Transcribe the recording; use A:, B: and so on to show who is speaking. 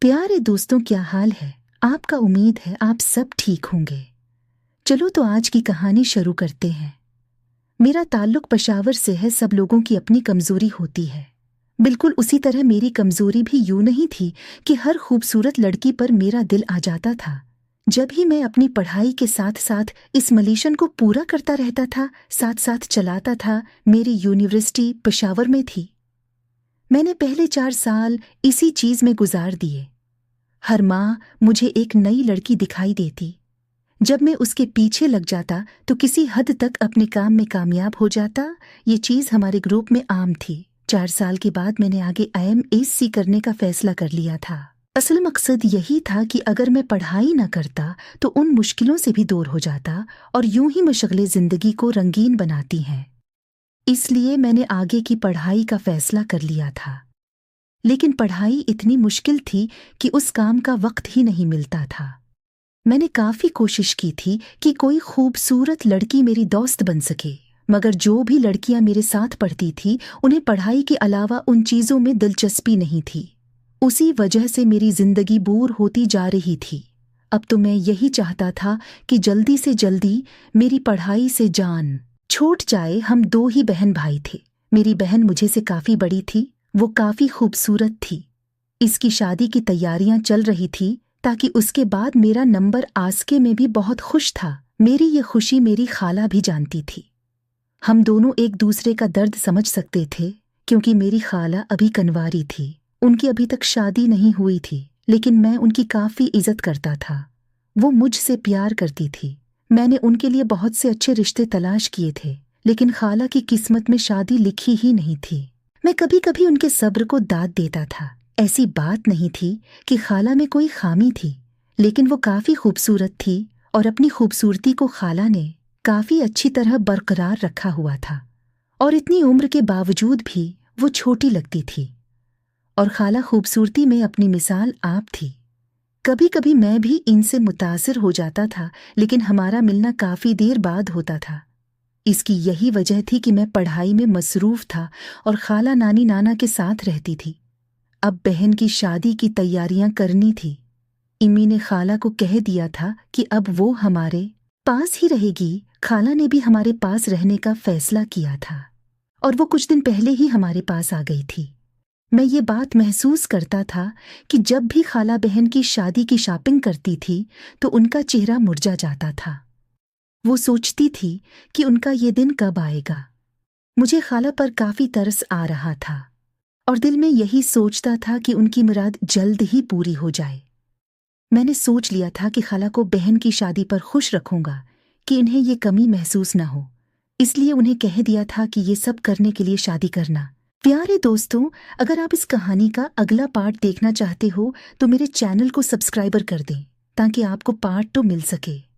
A: प्यारे दोस्तों, क्या हाल है आपका? उम्मीद है आप सब ठीक होंगे। चलो तो आज की कहानी शुरू करते हैं। मेरा ताल्लुक पेशावर से है। सब लोगों की अपनी कमजोरी होती है। बिल्कुल उसी तरह मेरी कमजोरी भी यूं नहीं थी कि हर खूबसूरत लड़की पर मेरा दिल आ जाता था। जब ही मैं अपनी पढ़ाई के साथ साथ इस मिशन को पूरा करता रहता था, साथ साथ चलाता था। मेरी यूनिवर्सिटी पेशावर में थी। मैंने पहले 4 साल इसी चीज में गुजार दिए। हर माह मुझे एक नई लड़की दिखाई देती। जब मैं उसके पीछे लग जाता तो किसी हद तक अपने काम में कामयाब हो जाता। ये चीज हमारे ग्रुप में आम थी। 4 साल के बाद मैंने आगे IMSc करने का फैसला कर लिया था। असल मकसद यही था कि अगर मैं पढ़ाई न करता तो उन मुश्किलों से भी दूर हो जाता, और यूं ही मशगलें जिंदगी को रंगीन बनाती हैं। इसलिए मैंने आगे की पढ़ाई का फैसला कर लिया था। लेकिन पढ़ाई इतनी मुश्किल थी कि उस काम का वक्त ही नहीं मिलता था। मैंने काफी कोशिश की थी कि कोई खूबसूरत लड़की मेरी दोस्त बन सके, मगर जो भी लड़कियां मेरे साथ पढ़ती थी उन्हें पढ़ाई के अलावा उन चीजों में दिलचस्पी नहीं थी। उसी वजह से मेरी जिंदगी बोर होती जा रही थी। अब तो मैं यही चाहता था कि जल्दी से जल्दी मेरी पढ़ाई से जान छूट जाए। हम 2 ही बहन भाई थे। मेरी बहन मुझे से काफी बड़ी थी। वो काफी खूबसूरत थी। इसकी शादी की तैयारियां चल रही थी ताकि उसके बाद मेरा नंबर आस्के में भी बहुत खुश था। मेरी ये खुशी मेरी खाला भी जानती थी। हम दोनों एक दूसरे का दर्द समझ सकते थे, क्योंकि मेरी खाला अभी कन्वारी थी। उनकी अभी तक शादी नहीं हुई थी, लेकिन मैं उनकी काफी इज्जत करता था। वो मुझसे प्यार करती थी। मैंने उनके लिए बहुत से अच्छे रिश्ते तलाश किए थे, लेकिन खाला की किस्मत में शादी लिखी ही नहीं थी। मैं कभी कभी उनके सब्र को दाद देता था। ऐसी बात नहीं थी कि खाला में कोई खामी थी, लेकिन वो काफी खूबसूरत थी और अपनी खूबसूरती को खाला ने काफी अच्छी तरह बरकरार रखा हुआ था। और इतनी उम्र के बावजूद भी वो छोटी लगती थी, और खाला खूबसूरती में अपनी मिसाल आप थी। कभी कभी मैं भी इनसे मुतासिर हो जाता था, लेकिन हमारा मिलना काफी देर बाद होता था। इसकी यही वजह थी कि मैं पढ़ाई में मसरूफ था और खाला नानी नाना के साथ रहती थी। अब बहन की शादी की तैयारियां करनी थी। इम्मी ने खाला को कह दिया था कि अब वो हमारे पास ही रहेगी। खाला ने भी हमारे पास रहने का फैसला किया था, और वो कुछ दिन पहले ही हमारे पास आ गई थी। मैं ये बात महसूस करता था कि जब भी खाला बहन की शादी की शॉपिंग करती थी तो उनका चेहरा मुरझा जाता था। वो सोचती थी कि उनका ये दिन कब आएगा। मुझे खाला पर काफी तरस आ रहा था, और दिल में यही सोचता था कि उनकी मुराद जल्द ही पूरी हो जाए। मैंने सोच लिया था कि खाला को बहन की शादी पर खुश रखूंगा, कि इन्हें ये कमी महसूस न हो। इसलिए उन्हें कह दिया था कि ये सब करने के लिए शादी करना। प्यारे दोस्तों, अगर आप इस कहानी का अगला पार्ट देखना चाहते हो तो मेरे चैनल को सब्सक्राइबर कर दें, ताकि आपको पार्ट 2 मिल सके।